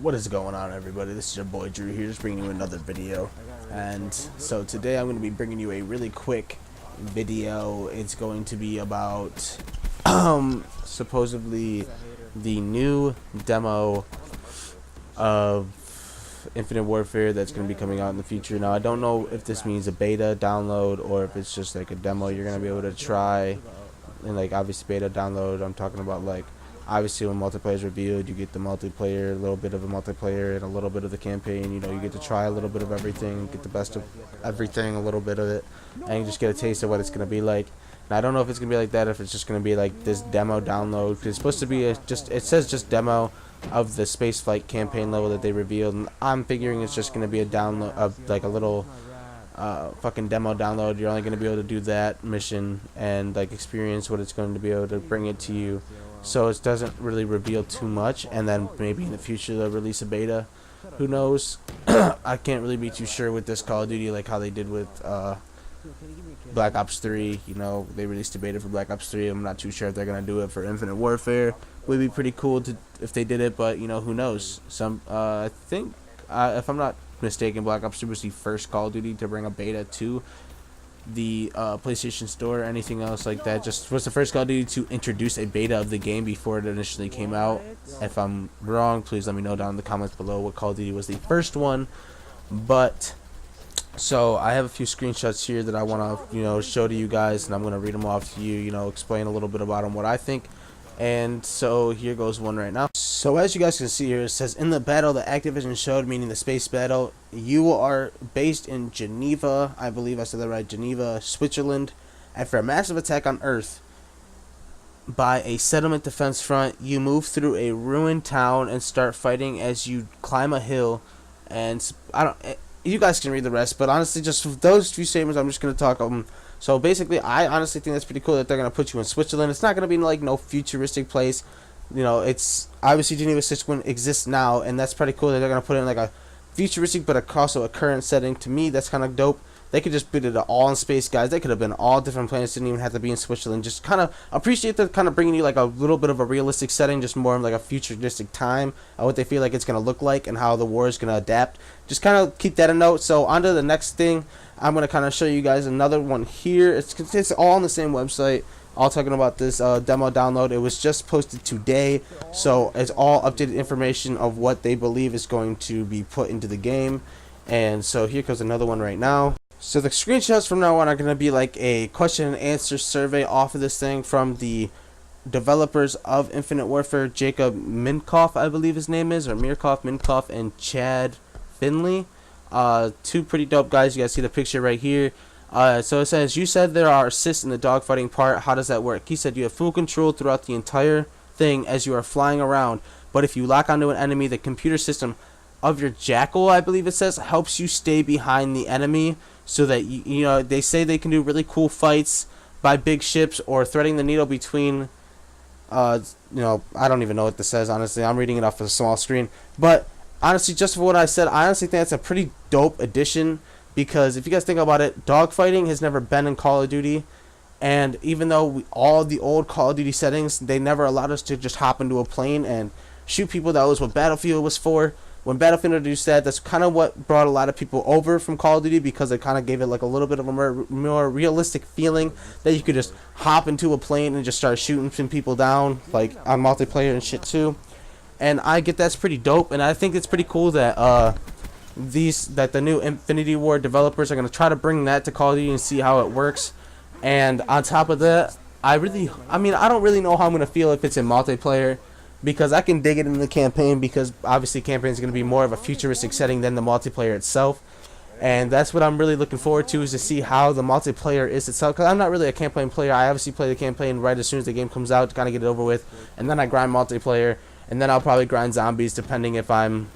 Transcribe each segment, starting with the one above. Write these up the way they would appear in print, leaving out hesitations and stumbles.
What is going on, everybody? This is your boy Drew here, just bringing you another video. And so today I'm going to be bringing you a really quick video. It's going to be about supposedly the new demo of Infinite Warfare that's going to be coming out in the future. Now I don't know if this means a beta download or if it's just like a demo you're going to be able to try. And like obviously beta download, I'm talking about like obviously when multiplayer is revealed, you get the multiplayer, a little bit of a multiplayer, and a little bit of the campaign. You know, you get to try a little bit of everything, get the best of everything, a little bit of it, and you just get a taste of what it's going to be like. And I don't know if it's going to be like that, if it's just going to be like this demo download, because it's supposed to be it says just demo of the spaceflight campaign level that they revealed, and I'm figuring it's just going to be a download of like a little fucking demo download. You're only going to be able to do that mission and like experience what it's going to be able to bring it to you. So it doesn't really reveal too much, and then maybe in the future they'll release a beta. Who knows? I can't really be too sure with this Call of Duty, like how they did with Black Ops 3. You know, they released a beta for Black Ops 3. I'm not too sure if they're gonna do it for Infinite Warfare. Would be pretty cool to if they did it, but you know, who knows? I think if I'm not mistaken, Black Ops 3 was the first Call of Duty to bring a beta to the PlayStation Store or anything else like that. Just was the first Call of Duty to introduce a beta of the game before it initially came out. If I'm wrong, please let me know down in the comments below what Call of Duty was the first one. But so I have a few screenshots here that I want to show to you guys, and I'm going to read them off to you, explain a little bit about them, what I think. And so here goes one right now. So as you guys can see here, it says, in the battle that Activision showed, meaning the space battle, you are based in Geneva, I believe I said that right, Geneva, Switzerland. After a massive attack on Earth by a settlement defense front, you move through a ruined town and start fighting as you climb a hill. And you guys can read the rest, but honestly, just those few statements, I'm just going to talk on. So basically, I honestly think that's pretty cool that they're going to put you in Switzerland. It's not going to be like no futuristic place. It's obviously Geneva, Switzerland exists now, and that's pretty cool that they're going to put it in like a futuristic but also a current setting. To me, that's kind of dope. They could just put it all in space, guys. They could have been all different planets. Didn't even have to be in Switzerland. Just kind of appreciate the kind of bringing you like a little bit of a realistic setting, just more of like a futuristic time, what they feel like it's going to look like and how the war is going to adapt. Just kind of keep that in note. So on to the next thing. I'm going to kind of show you guys another one here. It's all on the same website. All talking about this demo download. It was just posted today, so it's all updated information of what they believe is going to be put into the game. And so here comes another one right now. So the screenshots from now on are going to be like a question and answer survey off of this thing from the developers of Infinite Warfare, Jacob Minkoff, I believe his name is, or Minkoff, and Chad Finley. Two pretty dope guys. You guys see the picture right here. So it says, you said there are assists in the dogfighting part. How does that work? He said you have full control throughout the entire thing as you are flying around. But if you lock onto an enemy, the computer system of your Jackal, I believe it says, helps you stay behind the enemy so that, they say they can do really cool fights by big ships or threading the needle between, I don't even know what this says, honestly. I'm reading it off of a small screen. But honestly, just for what I said, I honestly think that's a pretty dope addition. Because if you guys think about it, dogfighting has never been in Call of Duty. And even though all the old Call of Duty settings, they never allowed us to just hop into a plane and shoot people. That was what Battlefield was for. When Battlefield introduced that, that's kind of what brought a lot of people over from Call of Duty, because it kind of gave it like a little bit of a more realistic feeling that you could just hop into a plane and just start shooting some people down, like on multiplayer and shit too. And I get that's pretty dope, and I think it's pretty cool that that the new Infinity Ward developers are going to try to bring that to Call of Duty and see how it works. And on top of that, I don't really know how I'm going to feel if it's in multiplayer, because I can dig it in the campaign, because obviously campaign is going to be more of a futuristic setting than the multiplayer itself. And that's what I'm really looking forward to, is to see how the multiplayer is itself, because I'm not really a campaign player. I obviously play the campaign right as soon as the game comes out to kind of get it over with, and then I grind multiplayer, and then I'll probably grind zombies depending if I'm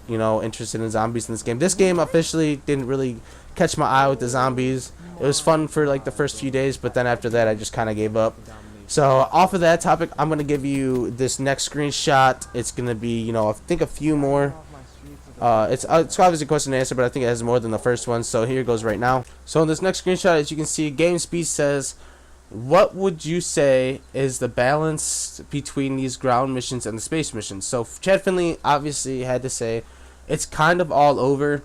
interested in zombies in this game. This game officially didn't really catch my eye with the zombies. It was fun for like the first few days, but then after that I just kind of gave up. So off of that topic, I'm going to give you this next screenshot. It's going to be, I think a few more. It's obviously a question and answer, but I think it has more than the first one. So here it goes right now. So in this next screenshot, as you can see, GameSpeed says what would you say is the balance between these ground missions and the space missions? So Chad Finley obviously had to say it's kind of all over.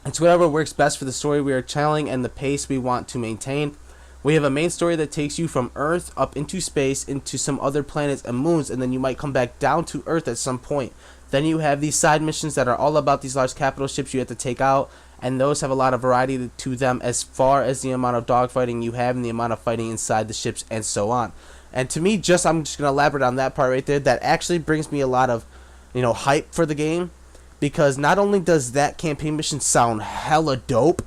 It's whatever works best for the story we are telling and the pace we want to maintain. We have a main story that takes you from Earth up into space, into some other planets and moons, and then you might come back down to Earth at some point. Then you have these side missions that are all about these large capital ships you have to take out, and those have a lot of variety to them as far as the amount of dogfighting you have and the amount of fighting inside the ships and so on. And to me, I'm just going to elaborate on that part right there. That actually brings me a lot of, hype for the game, because not only does that campaign mission sound hella dope,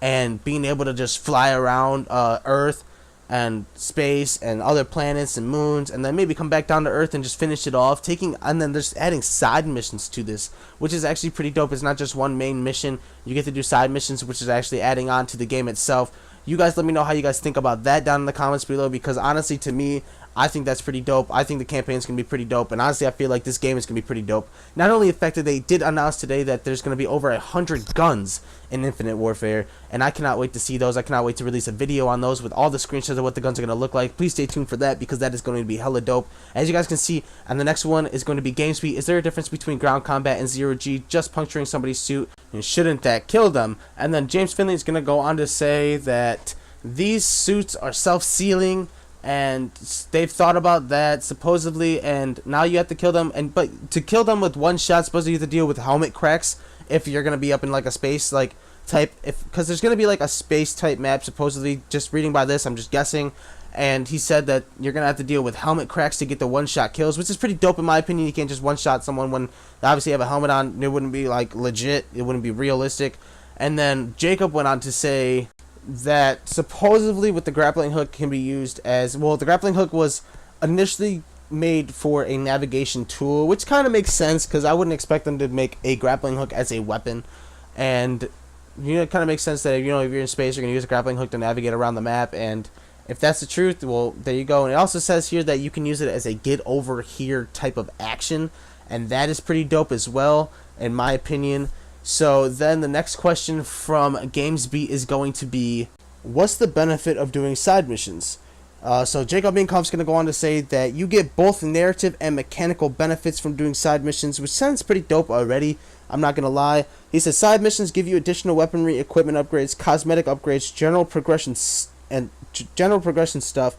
and being able to just fly around Earth and space and other planets and moons, and then maybe come back down to Earth and just finish it off, and then just adding side missions to this, which is actually pretty dope. It's not just one main mission. You get to do side missions, which is actually adding on to the game itself. You guys let me know how you guys think about that down in the comments below, because honestly, to me, I think that's pretty dope. I think the campaign's going to be pretty dope, and honestly, I feel like this game is going to be pretty dope. Not only the fact that they did announce today that there's going to be over 100 guns in Infinite Warfare, and I cannot wait to see those. I cannot wait to release a video on those with all the screenshots of what the guns are going to look like. Please stay tuned for that, because that is going to be hella dope. As you guys can see, and the next one is going to be game speed. Is there a difference between ground combat and 0G? Just puncturing somebody's suit, and shouldn't that kill them? And then James Finley is going to go on to say that these suits are self-sealing, and they've thought about that supposedly, and now you have to kill them, but to kill them with one shot, supposedly you have to deal with helmet cracks if you're gonna be up in like a space like type, because there's gonna be like a space type map supposedly. Just reading by this, I'm just guessing, and he said that you're gonna have to deal with helmet cracks to get the one shot kills, which is pretty dope in my opinion. You can't just one shot someone when they obviously have a helmet on. It wouldn't be like legit, it wouldn't be realistic. And then Jacob went on to say that supposedly with the grappling hook can be used as well. The grappling hook was initially made for a navigation tool, which kind of makes sense, because I wouldn't expect them to make a grappling hook as a weapon. And it kind of makes sense that if you're in space, you're going to use a grappling hook to navigate around the map. And if that's the truth, well, there you go. And it also says here that you can use it as a get over here type of action, and that is pretty dope as well, in my opinion. So then the next question from GamesBeat is going to be, what's the benefit of doing side missions? So Jacob Minkoff's going to go on to say that you get both narrative and mechanical benefits from doing side missions, which sounds pretty dope already. I'm not going to lie. He says side missions give you additional weaponry, equipment upgrades, cosmetic upgrades, general progression stuff,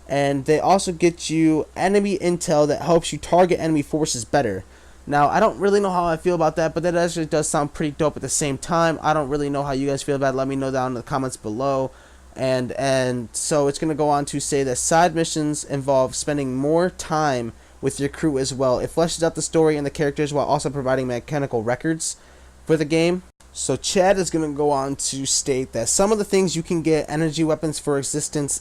and they also get you enemy intel that helps you target enemy forces better. Now, I don't really know how I feel about that, but that actually does sound pretty dope at the same time. I don't really know how you guys feel about it. Let me know down in the comments below. And so it's going to go on to say that side missions involve spending more time with your crew as well. It fleshes out the story and the characters while also providing mechanical records for the game. So Chad is going to go on to state that some of the things you can get energy weapons for instance,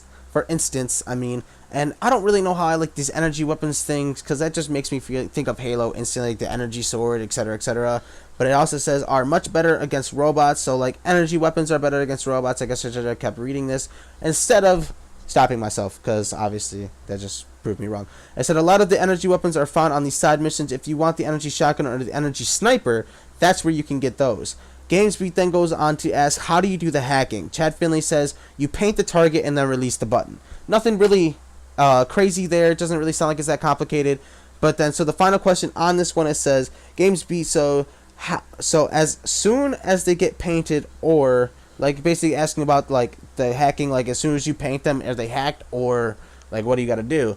and I don't really know how I like these energy weapons things, because that just makes me think of Halo instantly, like the energy sword, etc., etc. But it also says are much better against robots, so like energy weapons are better against robots. I guess I should have kept reading this instead of stopping myself, because obviously that just proved me wrong. I said a lot of the energy weapons are found on these side missions. If you want the energy shotgun or the energy sniper, that's where you can get those. GamesBeat then goes on to ask, how do you do the hacking? Chad Finley says, you paint the target and then release the button. Nothing really crazy there. It doesn't really sound like it's that complicated. But then, so the final question on this one, it says, GamesBeat, so as soon as they get painted, or like basically asking about like the hacking, like as soon as you paint them, are they hacked, or like what do you got to do?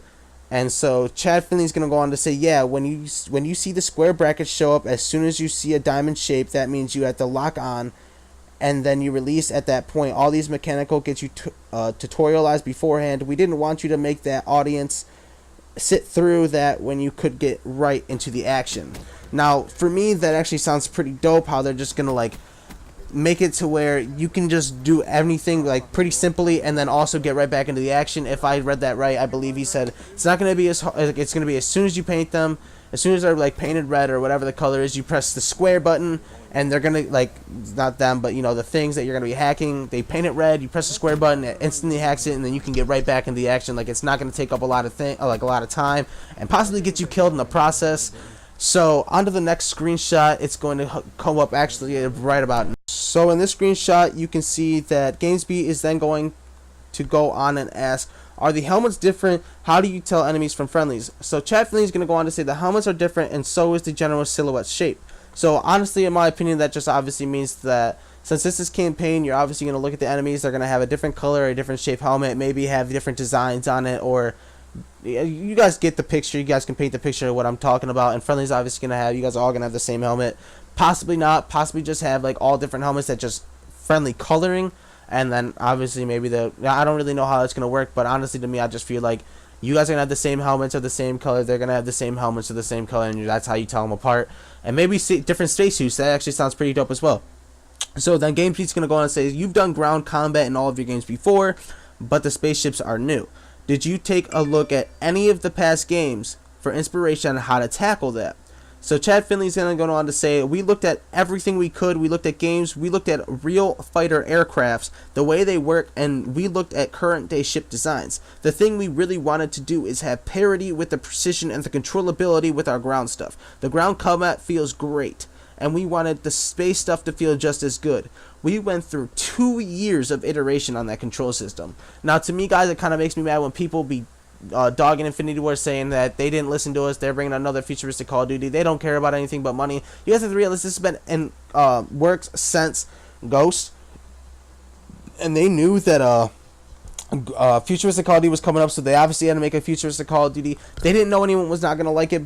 And so Chad Finley's going to go on to say, yeah, when you see the square brackets show up, as soon as you see a diamond shape, that means you have to lock on, and then you release at that point. All these mechanical get you tutorialized beforehand. We didn't want you to make that audience sit through that when you could get right into the action. Now, for me, that actually sounds pretty dope, how they're just going to like make it to where you can just do anything like pretty simply and then also get right back into the action. If I read that right, I believe he said it's not going to be as hard, it's going to be as soon as you paint them, as soon as they're like painted red or whatever the color is, you press the square button, and they're going to, like, not them, but the things that you're going to be hacking, they paint it red, you press the square button, it instantly hacks it, and then you can get right back into the action. Like, it's not going to take up a lot of time and possibly get you killed in the process. So on to the next screenshot. It's going to come up actually right about now. So in this screenshot, you can see that GamesBeat is then going to go on and ask, Are the helmets different? How do you tell enemies from friendlies? So Chad Finley is going to go on to say the helmets are different, and so is the general silhouette shape. So honestly, in my opinion, that just obviously means that since this is campaign, you're obviously going to look at the enemies. They're going to have a different color, a different shape helmet, maybe have different designs on it, or you guys get the picture. You guys can paint the picture of what I'm talking about. And friendly's obviously going to have, you guys are all going to have the same helmet. Possibly not. Possibly just have like all different helmets that just friendly coloring. And then obviously maybe I don't really know how that's going to work, but honestly to me, I just feel like you guys are going to have the same helmets of the same color. They're going to have the same helmets of the same color, and that's how you tell them apart. And maybe see different spacesuits. That actually sounds pretty dope as well. So then GameSpeed's going to go on and say, you've done ground combat in all of your games before, but the spaceships are new. Did you take a look at any of the past games for inspiration on how to tackle that? So Chad Finley's going to go on to say, we looked at everything we could. We looked at games. We looked at real fighter aircrafts, the way they work, and we looked at current day ship designs. The thing we really wanted to do is have parity with the precision and the controllability with our ground stuff. The ground combat feels great, and we wanted the space stuff to feel just as good. We went through 2 years of iteration on that control system. Now, to me, guys, it kind of makes me mad when people be dogging Infinity War, saying that they didn't listen to us. They're bringing another futuristic Call of Duty. They don't care about anything but money. You guys have to realize this has been in works since Ghost, and they knew that futuristic Call of Duty was coming up, so they obviously had to make a futuristic Call of Duty. They didn't know anyone was not going to like it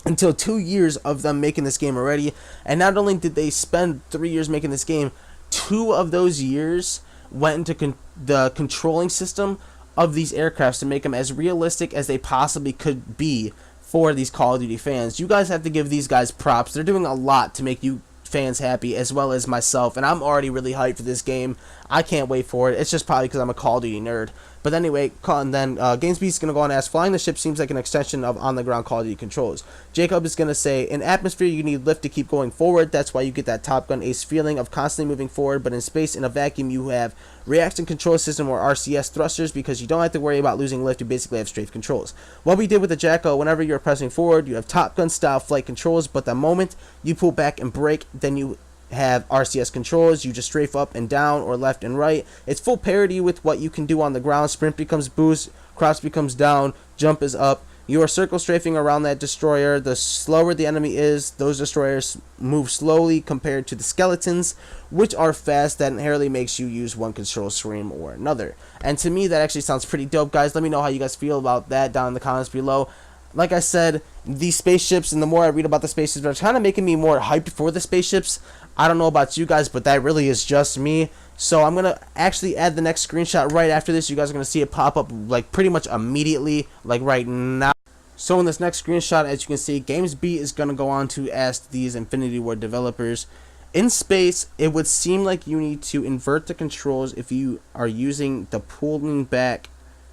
until 2 years of them making this game already. And not only did they spend 3 years making this game, 2 of those years went into the controlling system of these aircrafts to make them as realistic as they possibly could be for these Call of Duty fans. You guys have to give these guys props. They're doing a lot to make you fans happy, as well as myself, and I'm already really hyped for this game. I can't wait for it. It's just probably because I'm a Call of Duty nerd. But anyway, and then GamesBeat's going to go on and ask, flying the ship seems like an extension of on-the-ground Call of Duty controls. Jacob is going to say, in atmosphere you need lift to keep going forward. That's why you get that Top Gun Ace feeling of constantly moving forward. But in space, in a vacuum, you have reaction control system or RCS thrusters, because you don't have to worry about losing lift. You basically have strafe controls. What we did with the Jacko, whenever you're pressing forward, you have Top Gun style flight controls, but the moment you pull back and brake, then you have RCS controls. You just strafe up and down or left and right. It's full parity with what you can do on the ground. Sprint becomes boost, cross becomes down, jump is up. You are circle strafing around that destroyer. The slower the enemy is, those destroyers move slowly compared to the skeletons, which are fast. That inherently makes you use one control stream or another. And to me, that actually sounds pretty dope, guys. Let me know how you guys feel about that down in the comments below. Like I said, these spaceships, and the more I read about the spaceships, they're kind of making me more hyped for the spaceships. I don't know about you guys, but that really is just me. So I'm going to actually add the next screenshot right after this. You guys are going to see it pop up like pretty much immediately, like right now. So in this next screenshot, as you can see, GamesBeat is going to go on to ask these Infinity War developers, in space, it would seem like you need to invert the controls if you are using the pulling back,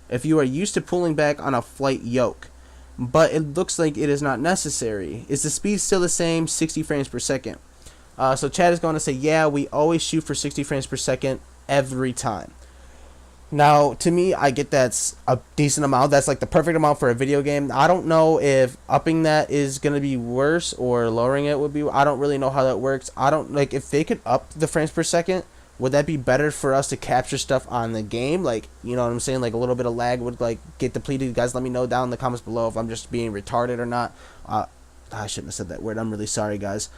if you are used to pulling back on a flight yoke. But it looks like it is not necessary. Is the speed still the same, 60 frames per second? So Chad is going to say, yeah, we always shoot for 60 frames per second every time. Now, to me, I get that's a decent amount. That's like the perfect amount for a video game. I don't know if upping that is going to be worse or lowering it would be. I don't really know how that works. I don't, like, if they could up the frames per second, would that be better for us to capture stuff on the game? Like, you know what I'm saying? Like, a little bit of lag would, like, get depleted. You guys let me know down in the comments below if I'm just being retarded or not. I shouldn't have said that word. I'm really sorry, guys.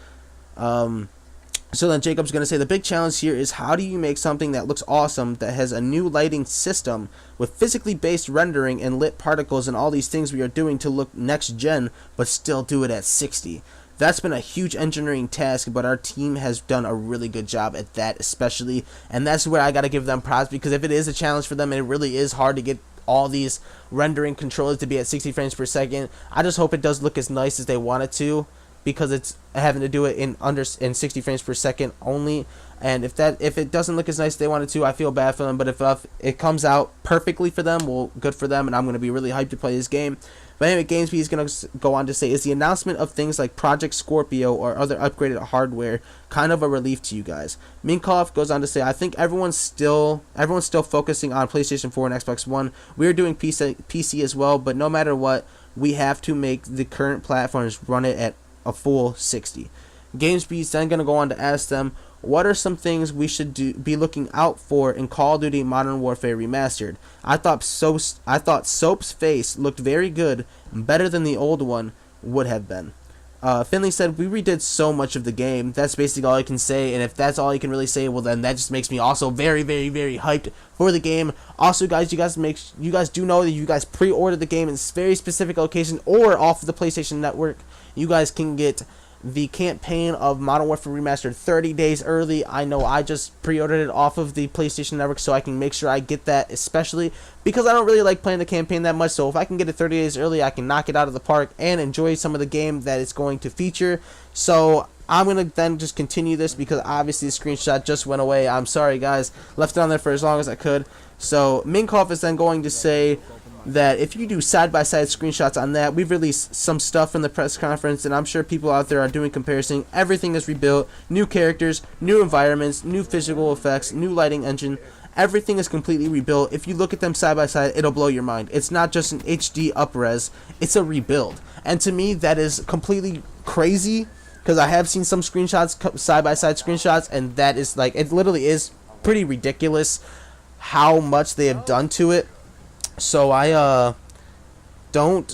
So then Jacob's going to say, the big challenge here is how do you make something that looks awesome, that has a new lighting system with physically based rendering and lit particles and all these things we are doing to look next gen, but still do it at 60. That's been a huge engineering task, but our team has done a really good job at that especially, and that's where I got to give them props, because if it is a challenge for them, it really is hard to get all these rendering controllers to be at 60 frames per second. I just hope it does look as nice as they want it to, because it's having to do it in 60 frames per second only. And if it doesn't look as nice as they want it to, I feel bad for them. But if it comes out perfectly for them, well, good for them, and I'm going to be really hyped to play this game. But anyway, GamesBeat is going to go on to say, is the announcement of things like Project Scorpio or other upgraded hardware kind of a relief to you guys? Minkoff goes on to say, I think everyone's still focusing on PlayStation 4 and Xbox One. We're doing PC as well, but no matter what, we have to make the current platforms run it at a full 60. GamesBeat's then going to go on to ask them, what are some things we should be looking out for in Call of Duty Modern Warfare Remastered? I thought Soap's face looked very good, better than the old one would have been. Finley said, we redid so much of the game. That's basically all I can say, and if that's all I can really say, well then that just makes me also very, very, very hyped for the game. Also, guys, you guys do know that you guys pre-ordered the game in very specific location or off of the PlayStation Network. You guys can get the campaign of Modern Warfare Remastered 30 days early. I know I just pre-ordered it off of the PlayStation Network, so I can make sure I get that, especially because I don't really like playing the campaign that much. So if I can get it 30 days early, I can knock it out of the park and enjoy some of the game that it's going to feature. So I'm going to then just continue this because obviously the screenshot just went away. I'm sorry, guys. Left it on there for as long as I could. So Minkoff is then going to say that if you do side-by-side screenshots on that, we've released some stuff from the press conference, and I'm sure people out there are doing comparison. Everything is rebuilt, new characters, new environments, new physical effects, new lighting engine. Everything is completely rebuilt. If you look at them side-by-side, it'll blow your mind. It's not just an HD up-res, it's a rebuild. And to me, that is completely crazy, because I have seen some screenshots, side-by-side screenshots, and that is like, it literally is pretty ridiculous how much they have done to it. So I don't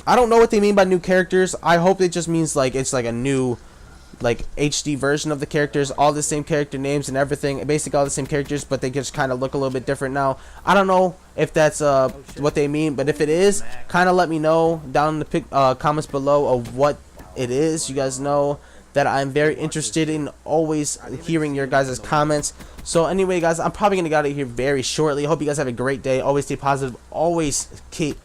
know what they mean by new characters. I hope it just means like it's like a new like HD version of the characters, all the same character names and everything, basically all the same characters, but they just kind of look a little bit different now. I don't know if that's what they mean, but if it is, kind of let me know down in the comments below of what it is. You guys know that I'm very interested in always hearing your guys' comments. So anyway, guys, I'm probably gonna get out of here very shortly. I hope you guys have a great day. Always stay positive. Always keep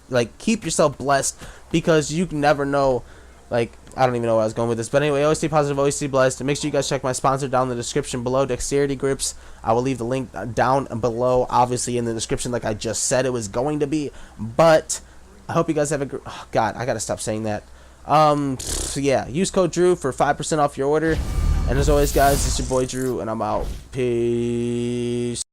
yourself blessed, because you can never know. Like, I don't even know where I was going with this, but anyway, always stay positive, always stay blessed. And make sure you guys check my sponsor down in the description below, DeXteriTyGrips. I will leave the link down below, obviously in the description, like I just said it was going to be. But I hope you guys have a oh God, I gotta stop saying that. So yeah, use code Drew for 5% off your order. And as always, guys, it's your boy Drew, and I'm out. Peace.